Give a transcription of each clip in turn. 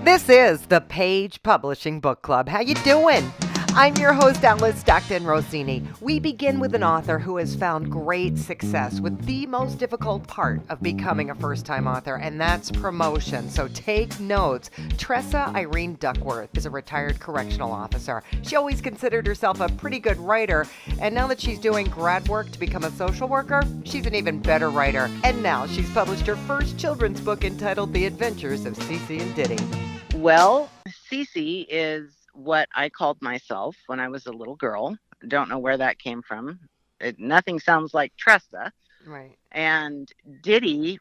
This is the Page Publishing Book Club. How you doing? I'm your host, Alice Stockton Rossini. We begin with an author who has found great success with the most difficult part of becoming a first-time author, and that's promotion. So take notes. Tressa Irene Duckworth is a retired correctional officer. She always considered herself a pretty good writer, and now that she's doing grad work to become a social worker, she's an even better writer. And now she's published her first children's book entitled The Adventures of Cece and Diddy. Well, Cece is what I called myself when I was a little girl. Don't know where that came from. Nothing sounds like Tressa. Right. And Diddy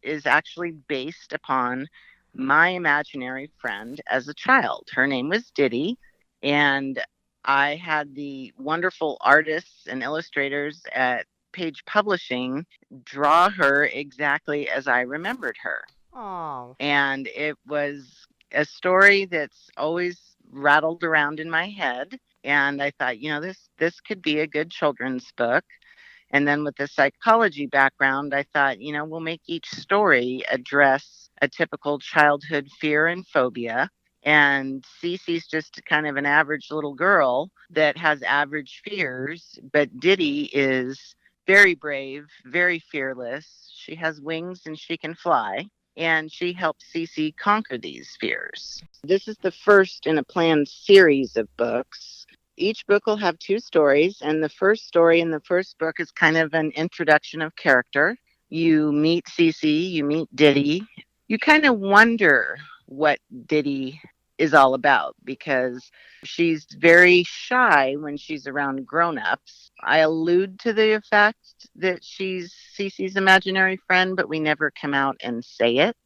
is actually based upon my imaginary friend as a child. Her name was Diddy, and I had the wonderful artists and illustrators at Page Publishing draw her exactly as I remembered her. Oh. And it was a story that's always rattled around in my head. And I thought, this could be a good children's book. And then with the psychology background, I thought, we'll make each story address a typical childhood fear and phobia. And Cece's just kind of an average little girl that has average fears, but Diddy is very brave, very fearless. She has wings and she can fly. And she helped Cece conquer these fears. This is the first in a planned series of books. Each book will have two stories, and the first story in the first book is kind of an introduction of character. You meet Cece, you meet Diddy. You kind of wonder what Diddy is all about because she's very shy when she's around grown-ups. I allude to the fact that she's Cece's imaginary friend, but we never come out and say it.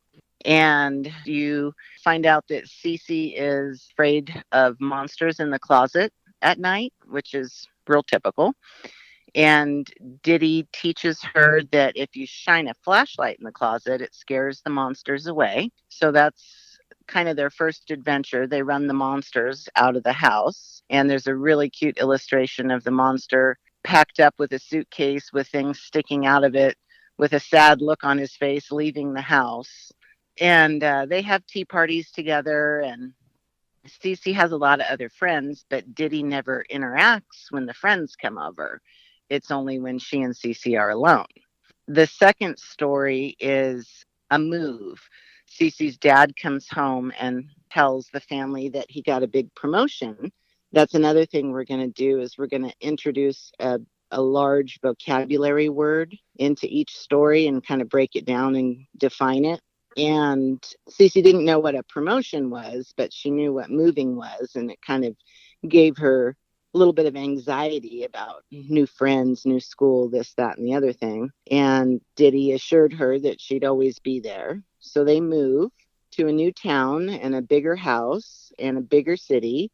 And you find out that Cece is afraid of monsters in the closet at night, which is real typical. And Diddy teaches her that if you shine a flashlight in the closet, it scares the monsters away. So that's kind of their first adventure. They run the monsters out of the house. And there's a really cute illustration of the monster packed up with a suitcase with things sticking out of it with a sad look on his face leaving the house. And they have tea parties together, and Cece has a lot of other friends, but Diddy never interacts when the friends come over. It's only when she and Cece are alone. The second story is a move. Cece's dad comes home and tells the family that he got a big promotion. That's another thing we're going to do is we're going to introduce a large vocabulary word into each story and kind of break it down and define it. And Cece didn't know what a promotion was, but she knew what moving was. And it kind of gave her a little bit of anxiety about new friends, new school, this, that, and the other thing. And Diddy assured her that she'd always be there. So they move to a new town and a bigger house and a bigger city.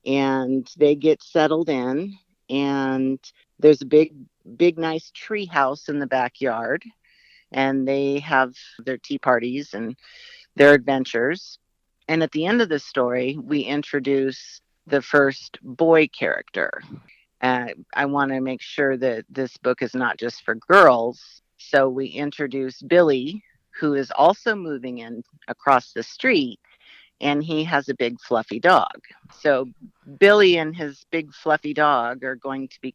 And they get settled in. And there's a big, nice tree house in the backyard. And they have their tea parties and their adventures. And at the end of the story, we introduce the first boy character. I want to make sure that this book is not just for girls. So we introduce Billy, who is also moving in across the street, and he has a big fluffy dog. So Billy and his big fluffy dog are going to be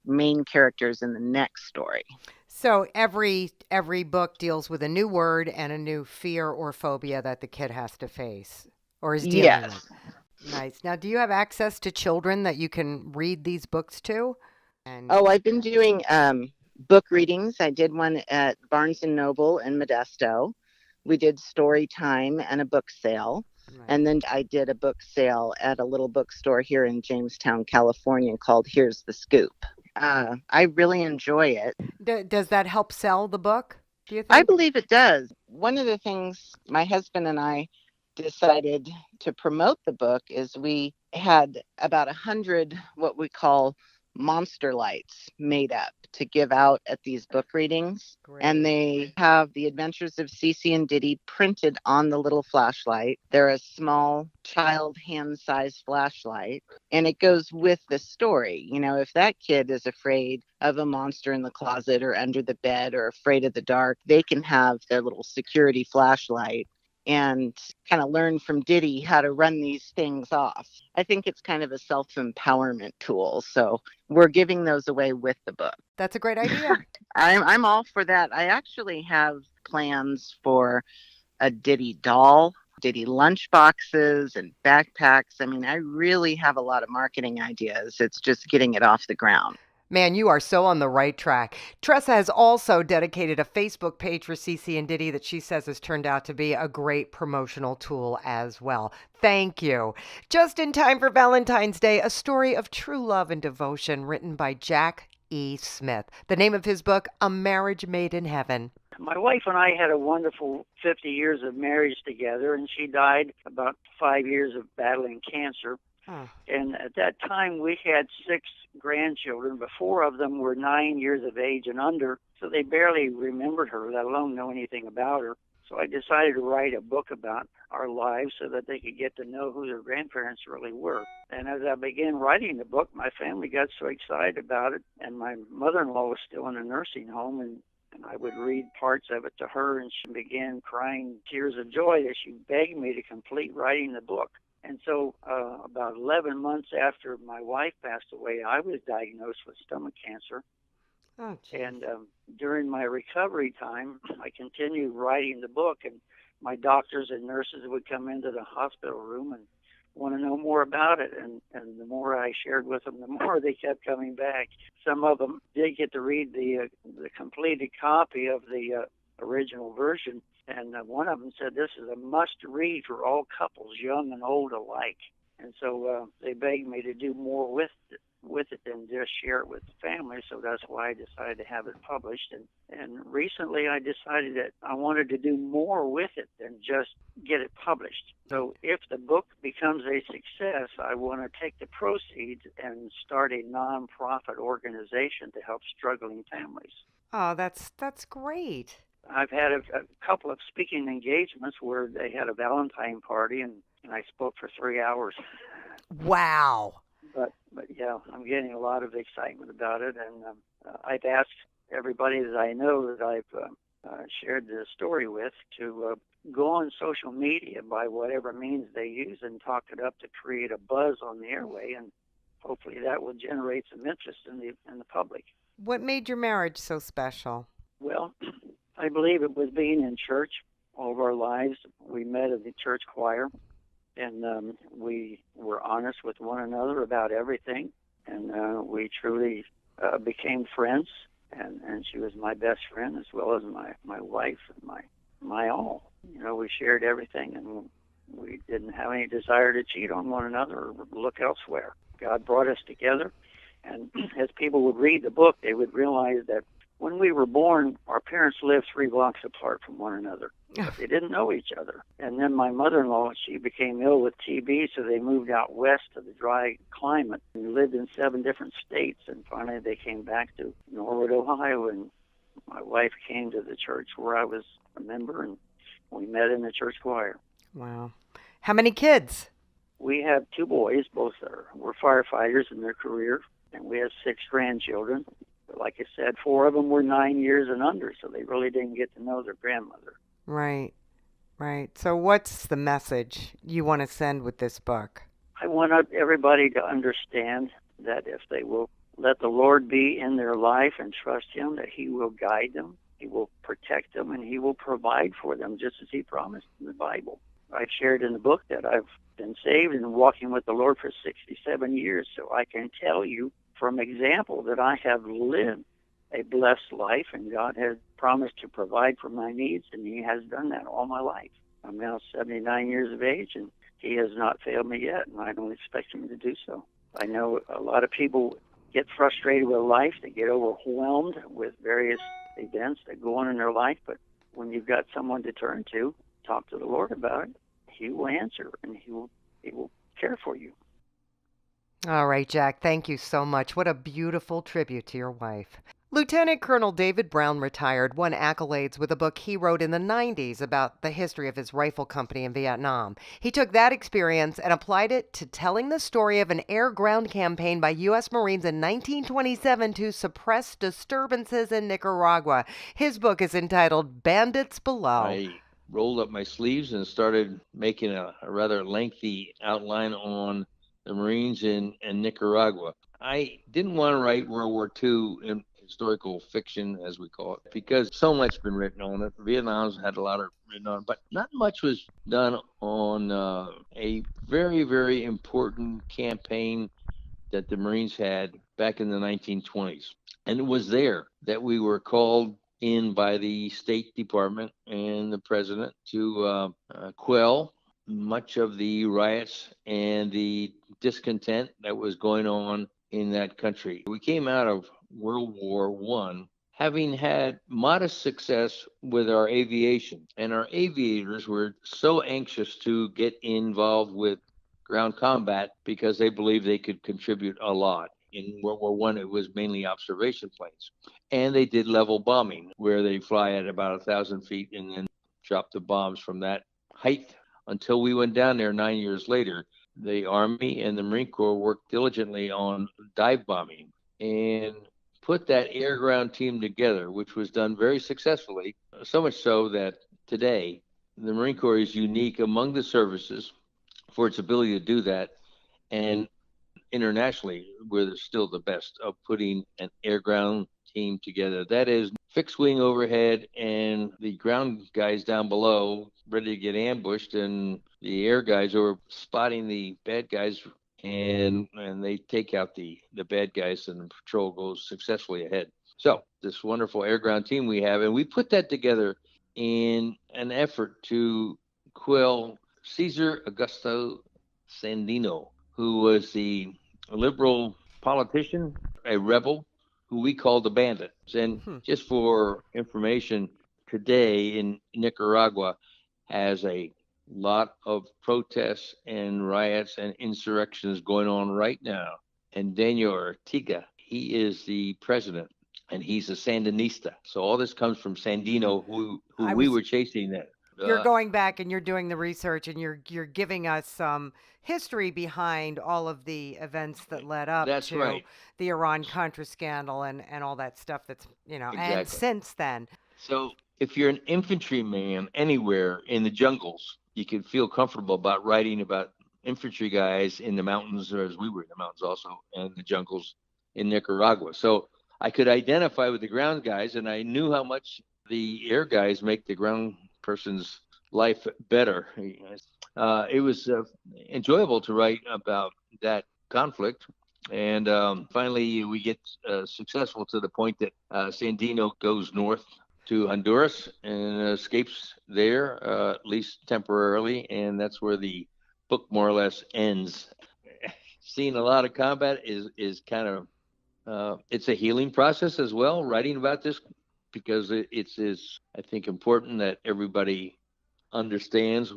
main characters in the next story. So every book deals with a new word and a new fear or phobia that the kid has to face or is dealing with. Nice. Now, do you have access to children that you can read these books to? I've been doing book readings. I did one at Barnes & Noble in Modesto. We did story time and a book sale. Right. And then I did a book sale at a little bookstore here in Jamestown, California called Here's the Scoop. I really enjoy it. Does that help sell the book, do you think? I believe it does. One of the things my husband and I decided to promote the book is we had about 100 what we call monster lights made up to give out at these book readings. Great. And they have the Adventures of Cece and Diddy printed on the little flashlight. They're a small child hand-sized flashlight, and it goes with the story. If that kid is afraid of a monster in the closet or under the bed or afraid of the dark, they can have their little security flashlight and kind of learn from Diddy how to run these things off. I think it's kind of a self-empowerment tool. So we're giving those away with the book. That's a great idea. I'm all for that. I actually have plans for a Diddy doll, Diddy lunch boxes and backpacks. I mean, I really have a lot of marketing ideas. It's just getting it off the ground. Man, you are so on the right track. Tressa has also dedicated a Facebook page for CeCe and Diddy that she says has turned out to be a great promotional tool as well. Thank you. Just in time for Valentine's Day, a story of true love and devotion written by Jack E. Smith. The name of his book, A Marriage Made in Heaven. My wife and I had a wonderful 50 years of marriage together, and she died about 5 years of battling cancer. And at that time, we had 6 grandchildren, but 4 of them were 9 years of age and under, so they barely remembered her, let alone know anything about her. So I decided to write a book about our lives so that they could get to know who their grandparents really were. And as I began writing the book, my family got so excited about it, and my mother-in-law was still in a nursing home, and I would read parts of it to her, and she began crying tears of joy as she begged me to complete writing the book. And so about 11 months after my wife passed away, I was diagnosed with stomach cancer. Oh, and during my recovery time, I continued writing the book, and my doctors and nurses would come into the hospital room and want to know more about it. And the more I shared with them, the more they kept coming back. Some of them did get to read the completed copy of the original version. And one of them said, this is a must-read for all couples, young and old alike. And so they begged me to do more with it than just share it with the family. So that's why I decided to have it published. And recently I decided that I wanted to do more with it than just get it published. So if the book becomes a success, I want to take the proceeds and start a nonprofit organization to help struggling families. Oh, that's great. I've had a couple of speaking engagements where they had a Valentine party, and I spoke for 3 hours. Wow. But yeah, I'm getting a lot of excitement about it, and I've asked everybody that I know that I've shared the story with to go on social media by whatever means they use and talk it up to create a buzz on the airway, and hopefully that will generate some interest in the public. What made your marriage so special? Well, I believe it was being in church all of our lives. We met in the church choir, and we were honest with one another about everything, and we truly became friends, and she was my best friend as well as my wife and my all. You know, we shared everything, and we didn't have any desire to cheat on one another or look elsewhere. God brought us together, and as people would read the book, they would realize that when we were born, our parents lived 3 blocks apart from one another. But they didn't know each other. And then my mother-in-law, she became ill with TB, so they moved out west to the dry climate and lived in 7 different states. And finally they came back to Norwood, Ohio, and my wife came to the church where I was a member, and we met in the church choir. Wow. How many kids? We have 2 boys, both were firefighters in their career, and we have 6 grandchildren. But like I said, 4 of them were 9 years and under, so they really didn't get to know their grandmother. Right. So what's the message you want to send with this book? I want everybody to understand that if they will let the Lord be in their life and trust Him, that He will guide them, He will protect them, and He will provide for them, just as He promised in the Bible. I've shared in the book that I've been saved and walking with the Lord for 67 years, so I can tell you from example that I have lived a blessed life, and God has promised to provide for my needs, and He has done that all my life. I'm now 79 years of age, and He has not failed me yet, and I don't expect Him to do so. I know a lot of people get frustrated with life. They get overwhelmed with various events that go on in their life, but when you've got someone to turn to, talk to the Lord about it, He will answer, and He will care for you. All right, Jack, thank you so much. What a beautiful tribute to your wife. Lieutenant Colonel David Brown retired, won accolades with a book he wrote in the 90s about the history of his rifle company in Vietnam. He took that experience and applied it to telling the story of an air-ground campaign by U.S. Marines in 1927 to suppress disturbances in Nicaragua. His book is entitled Bandits Below. rolled up my sleeves and started making a rather lengthy outline on the Marines in Nicaragua. I didn't want to write World War II in historical fiction, as we call it, because so much been written on it. Vietnam's had a lot of written on, but not much was done on a very, very important campaign that the Marines had back in the 1920s. And it was there that we were called in by the State Department and the president to quell much of the riots and the discontent that was going on in that country. We came out of World War I having had modest success with our aviation, and our aviators were so anxious to get involved with ground combat because they believed they could contribute a lot. In World War I, it was mainly observation planes. And they did level bombing, where they fly at about 1,000 feet and then drop the bombs from that height. Until we went down there 9 years later, the Army and the Marine Corps worked diligently on dive bombing and put that air-ground team together, which was done very successfully, so much so that today the Marine Corps is unique among the services for its ability to do that. And internationally, we're still the best of putting an air-ground team together. That is fixed wing overhead and the ground guys down below ready to get ambushed, and the air guys are spotting the bad guys, and they take out the bad guys, and the patrol goes successfully ahead. So this wonderful air-ground team we have, and we put that together in an effort to quell Cesar Augusto Sandino, who was the liberal politician, a rebel, who we called a bandit. And just for information, today in Nicaragua has a lot of protests and riots and insurrections going on right now. And Daniel Ortega, he is the president, and he's a Sandinista. So all this comes from Sandino, who we were chasing that. You're going back and you're doing the research, and you're giving us some history behind all of the events that led up to right. the Iran-Contra scandal and all that stuff that's, Exactly. And since then. So if you're an infantryman anywhere in the jungles, you can feel comfortable about writing about infantry guys in the mountains, or as we were in the mountains also, and the jungles in Nicaragua. So I could identify with the ground guys, and I knew how much the air guys make the ground person's life better. It was enjoyable to write about that conflict. And finally, we get successful to the point that Sandino goes north to Honduras and escapes there, at least temporarily. And that's where the book more or less ends. Seeing a lot of combat is kind of, it's a healing process as well, writing about this, because it's I think, important that everybody understands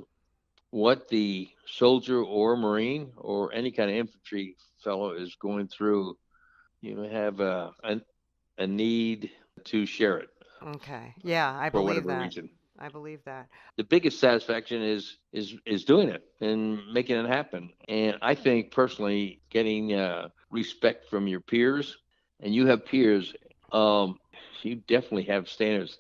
what the soldier or Marine or any kind of infantry fellow is going through. You have a need to share it. Okay. Yeah, I for believe whatever that. reason. I believe that. The biggest satisfaction is doing it and making it happen. And I think personally, getting respect from your peers, and you have peers, you definitely have standards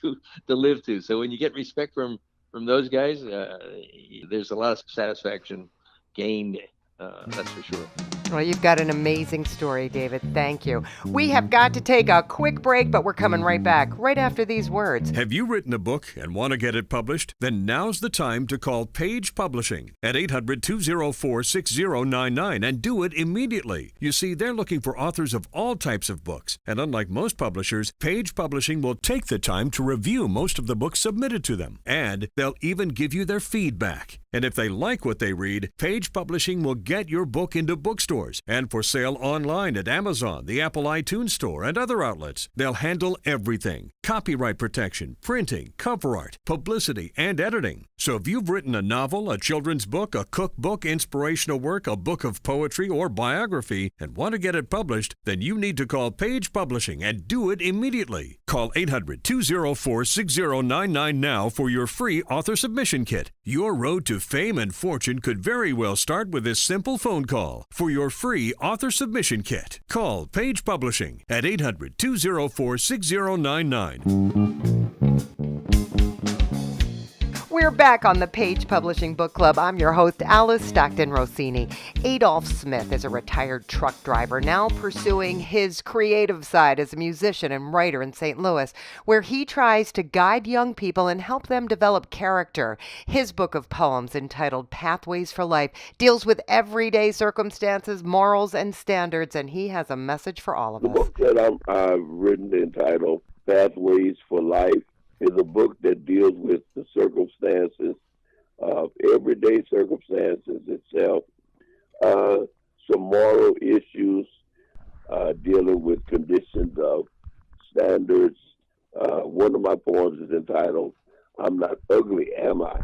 to live to. So when you get respect from those guys, there's a lot of satisfaction gained. That's for sure. Well, you've got an amazing story, David. Thank you. We have got to take a quick break, but we're coming right back right after these words. Have you written a book and want to get it published? Then now's the time to call Page Publishing at 800-204-6099 and do it immediately. You see, they're looking for authors of all types of books. And unlike most publishers, Page Publishing will take the time to review most of the books submitted to them. And they'll even give you their feedback. And if they like what they read, Page Publishing will get your book into bookstores and for sale online at Amazon, the Apple iTunes Store, and other outlets. They'll handle everything: copyright protection, printing, cover art, publicity, and editing. So if you've written a novel, a children's book, a cookbook, inspirational work, a book of poetry, or biography, and want to get it published, then you need to call Page Publishing and do it immediately. Call 800-204-6099 now for your free author submission kit. Your road to fame and fortune could very well start with this simple phone call. For your free author submission kit, call Page Publishing at 800-204-6099. We're back on the Page Publishing Book Club. I'm your host, Alice Stockton Rossini. Adolph Smith is a retired truck driver now pursuing his creative side as a musician and writer in St. Louis, where he tries to guide young people and help them develop character. His book of poems, entitled Pathways for Life, deals with everyday circumstances, morals, and standards, and he has a message for all of us. The book that I've written entitled Pathways for Life is a book that deals with the circumstances of everyday circumstances itself, some moral issues dealing with conditions of standards. One of my poems is entitled I'm Not Ugly, Am I?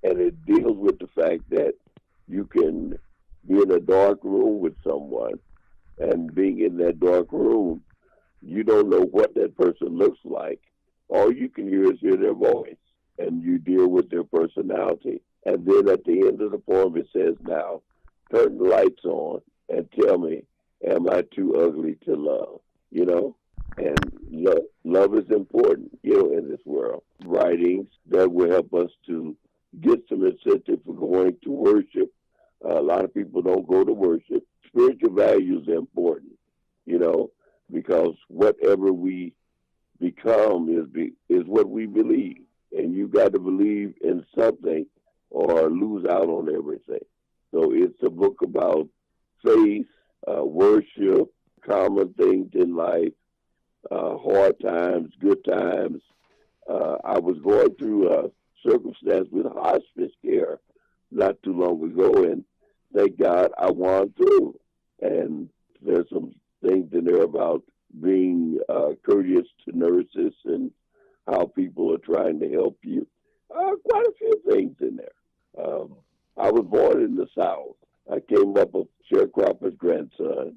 And it deals with the fact that you can be in a dark room with someone, and being in that dark room, you don't know what that person looks like. All you can hear their voice, and you deal with their personality. And then at the end of the poem, it says, now, turn the lights on and tell me, am I too ugly to love? You know? And love is important, in this world. Writings that will help us to get some incentive for going to worship. A lot of people don't go to worship. Spiritual values are important, because whatever we become is what we believe. And you got to believe in something or lose out on everything. So it's a book about faith, worship, common things in life, hard times, good times. I was going through a circumstance with hospice care not too long ago, and thank God I won through. And there's some things in there about being courteous to nurses and how people are trying to help you. Quite a few things in there. I was born in the South. I came up a sharecropper's grandson,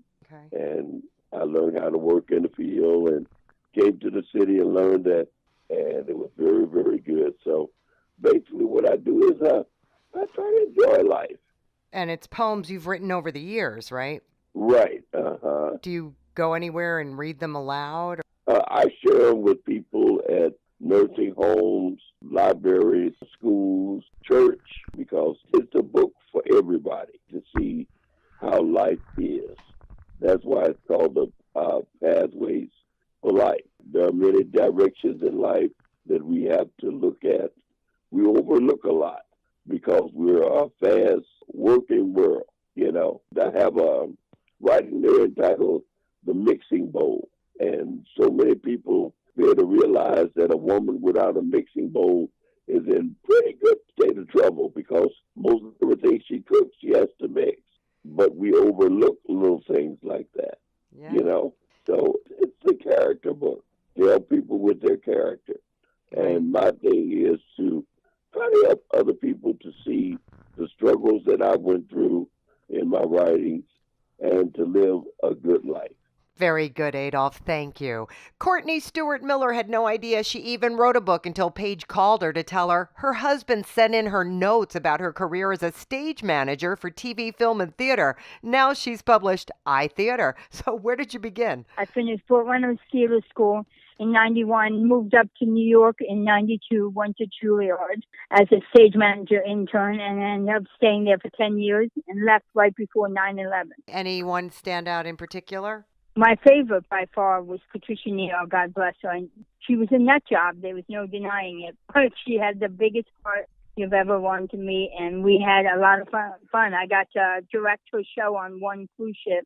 and I learned how to work in the field and came to the city and learned that, and it was very, very good. So basically what I do is I try to enjoy life. And it's poems you've written over the years, right? Right. Do you go anywhere and read them aloud? I share them with people at nursing homes, libraries, schools, church, because it's a book for everybody to see how life is. That's why it's called the Pathways for Life. There are many directions in life that we have to look at. We overlook a lot because we're a fast working world, I have a writing there entitled The Mixing Bowl. And so many people fail to realize that a woman without a mixing bowl is in pretty good state of trouble because most of everything she cooks, she has to mix. But we overlook little things like that, So it's a character book to help people with their character. And my thing is to try to help other people to see the struggles that I went through in my writings and to live a good life. Very good, Adolph. Thank you. Courtney Stewart Miller had no idea she even wrote a book until Paige called her to tell her husband sent in her notes about her career as a stage manager for TV, film, and theater. Now she's published iTheater. So where did you begin? I finished Fort Reynolds Theater School in 91, moved up to New York in 92, went to Juilliard as a stage manager intern, and ended up staying there for 10 years and left right before 9/11. Anyone stand out in particular? My favorite by far was Patricia Neal, God bless her. And she was a nut job. There was no denying it. But she had the biggest part you've ever wanted to meet, and we had a lot of fun. I got to direct her show on one cruise ship,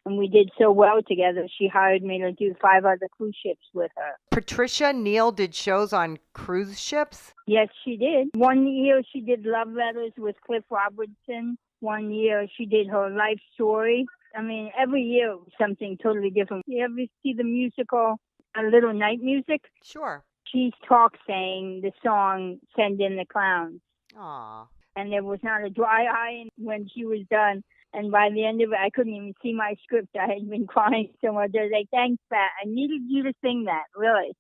and we did so well together. She hired me to do 5 other cruise ships with her. Patricia Neal did shows on cruise ships? Yes, she did. One year she did Love Letters with Cliff Robertson. One year she did her life story. I mean, every year something totally different. You ever see the musical A Little Night Music? Sure. She talks saying the song Send in the Clowns. Aw. And there was not a dry eye when she was done. And by the end of it, I couldn't even see my script. I had been crying so much. I was like, thanks, Pat. I needed you to sing that, really.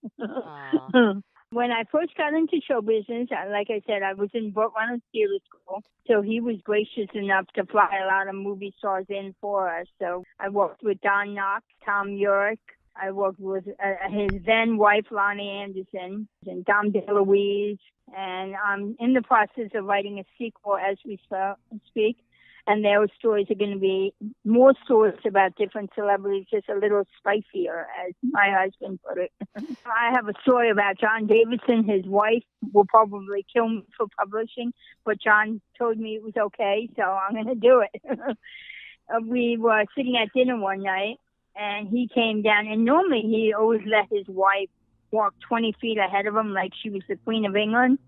When I first got into show business, like I said, I was in Fort Reynolds Theater School. So he was gracious enough to fly a lot of movie stars in for us. So I worked with Don Knotts, Tom York, I worked with his then wife, Lonnie Anderson, and Dom DeLuise, and I'm in the process of writing a sequel as we speak. And their stories are going to be more stories about different celebrities, just a little spicier, as my husband put it. I have a story about John Davidson. His wife will probably kill me for publishing, but John told me it was okay, so I'm going to do it. We were sitting at dinner one night, and he came down, and normally he always let his wife walk 20 feet ahead of him like she was the Queen of England.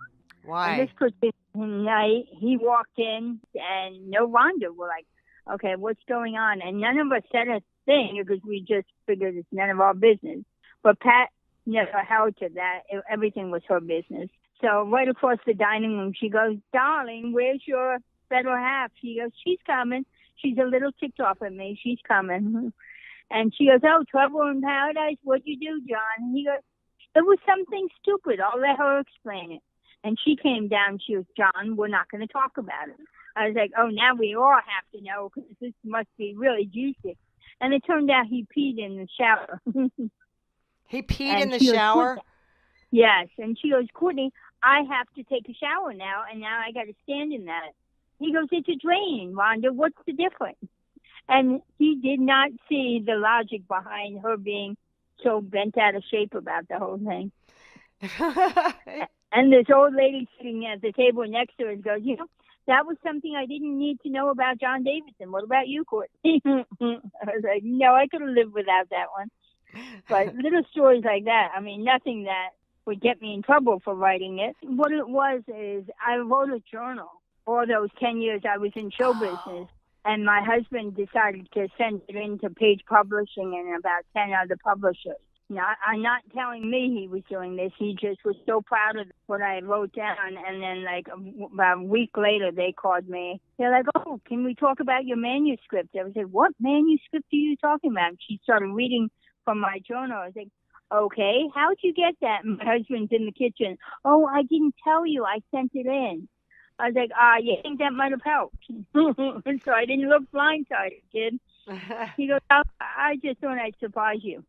Why? And this particular night, he walked in, and no Rhonda. We're like, okay, what's going on? And none of us said a thing because we just figured it's none of our business. But Pat never held to that. Everything was her business. So right across the dining room, she goes, darling, where's your better half? She goes, she's coming. She's a little ticked off at me. She's coming. And she goes, oh, trouble in paradise? What'd you do, John? And he goes, it was something stupid. I'll let her explain it. And she came down. She goes, John, we're not going to talk about it. I was like, oh, now we all have to know because this must be really juicy. And it turned out he peed in the shower. He peed in the shower? Yes. And she goes, Courtney, I have to take a shower now, and now I got to stand in that. He goes, it's a drain, Rhonda. What's the difference? And he did not see the logic behind her being so bent out of shape about the whole thing. And this old lady sitting at the table next to us goes, you know, that was something I didn't need to know about John Davidson. What about you, Courtney? I was like, no, I could have lived without that one. But little stories like that, I mean, nothing that would get me in trouble for writing it. What it was is I wrote a journal all those 10 years I was in show business. And my husband decided to send it into Page Publishing and about 10 other publishers. Now, I'm not telling me he was doing this. He just was so proud of what I wrote down. And then, like, about a week later, they called me. They're like, oh, can we talk about your manuscript? I said, what manuscript are you talking about? And she started reading from my journal. I was like, okay, how'd you get that? And my husband's in the kitchen. Oh, I didn't tell you. I sent it in. I was like, you think that might have helped? So I didn't look blindsided, kid. He goes, I just thought I'd surprise you.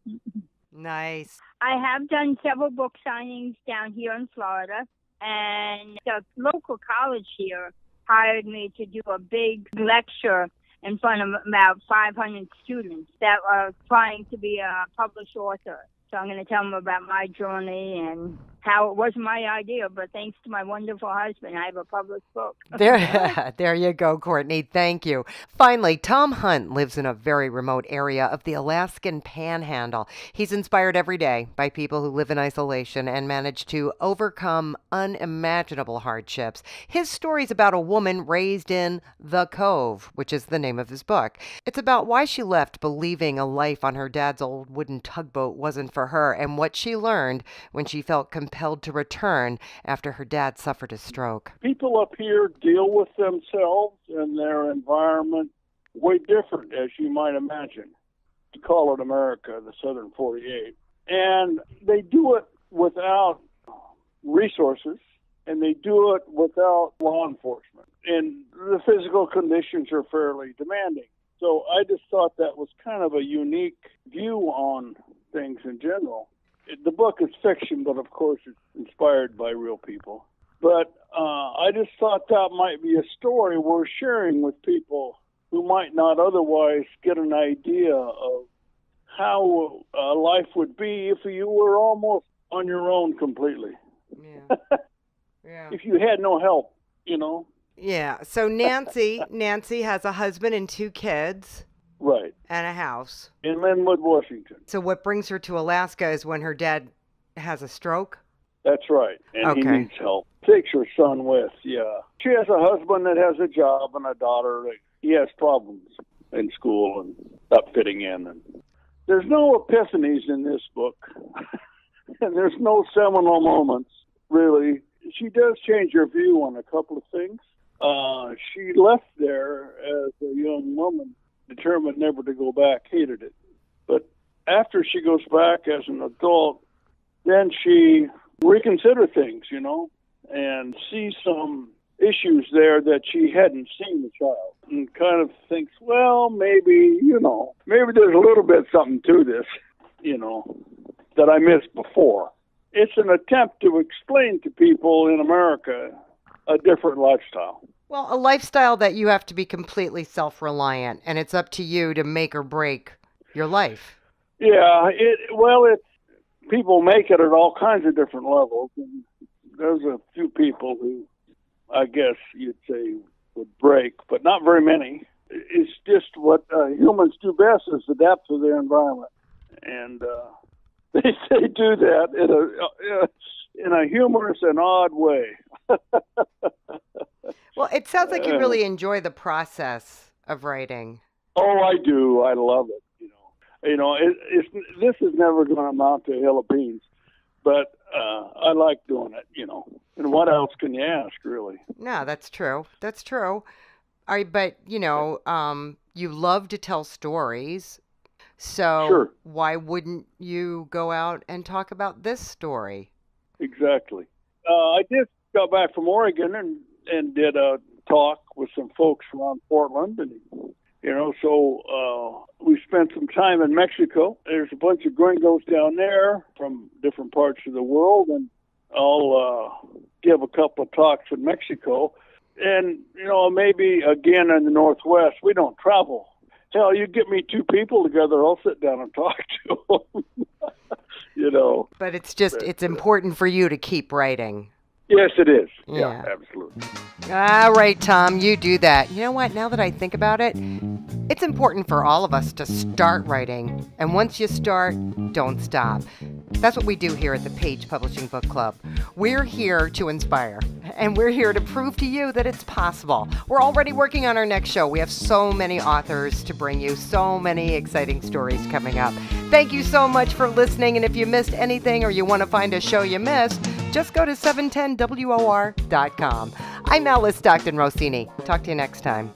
Nice. I have done several book signings down here in Florida, and the local college here hired me to do a big lecture in front of about 500 students that are trying to be a published author. So I'm going to tell them about my journey and how it wasn't my idea, but thanks to my wonderful husband, I have a published book. There you go, Courtney. Thank you. Finally, Tom Hunt lives in a very remote area of the Alaskan Panhandle. He's inspired every day by people who live in isolation and manage to overcome unimaginable hardships. His story's about a woman raised in the Cove, which is the name of his book. It's about why she left believing a life on her dad's old wooden tugboat wasn't for her and what she learned when she felt compelled to return after her dad suffered a stroke. People up here deal with themselves and their environment way different, as you might imagine. To call it America, the Southern 48. And they do it without resources, and they do it without law enforcement. And the physical conditions are fairly demanding. So I just thought that was kind of a unique view on things in general. The book is fiction, but of course it's inspired by real people. But I just thought that might be a story worth sharing with people who might not otherwise get an idea of how life would be if you were almost on your own completely. Yeah. Yeah. If you had no help, you know. Yeah. So Nancy has a husband and 2 kids. Right. And a house. In Linwood, Washington. So what brings her to Alaska is when her dad has a stroke? That's right. And Okay. he needs help. Takes her son with, yeah. She has a husband that has a job and a daughter. He has problems in school and not fitting in. And there's no epiphanies in this book. And there's no seminal moments, really. She does change her view on a couple of things. She left there as a young woman, determined never to go back, hated it. But after she goes back as an adult, then she reconsiders things, you know, and sees some issues there that she hadn't seen as a child, and kind of thinks, well, maybe, you know, maybe there's a little bit something to this. that I missed before. It's an attempt to explain to people in America a different lifestyle. Well, a lifestyle that you have to be completely self-reliant, and it's up to you to make or break your life. Yeah, it's people make it at all kinds of different levels. And there's a few people who, I guess you'd say, would break, but not very many. It's just what humans do best is adapt to their environment, and they do that in a humorous and odd way. Well, it sounds like you really enjoy the process of writing. Oh, I do. I love it. This is never going to amount to a hill of beans, but I like doing it. And what else can you ask, really? No, that's true. That's true. But you love to tell stories. So Sure. Why wouldn't you go out and talk about this story? Exactly. I just got back from Oregon and did a talk with some folks around Portland, and so we spent some time in Mexico. There's a bunch of gringos down there from different parts of the world, and I'll give a couple of talks in Mexico. And, maybe again in the Northwest, we don't travel. Hell, you get me two people together, I'll sit down and talk to them. But it's important for you to keep writing. Yes, it is. Yeah. Absolutely. All right, Tom, you do that. You know what? Now that I think about it, it's important for all of us to start writing. And once you start, don't stop. That's what we do here at the Page Publishing Book Club. We're here to inspire, and we're here to prove to you that it's possible. We're already working on our next show. We have so many authors to bring you, so many exciting stories coming up. Thank you so much for listening, and if you missed anything or you want to find a show you missed, just go to 710WOR.com. I'm Alice Stockton Rossini. Talk to you next time.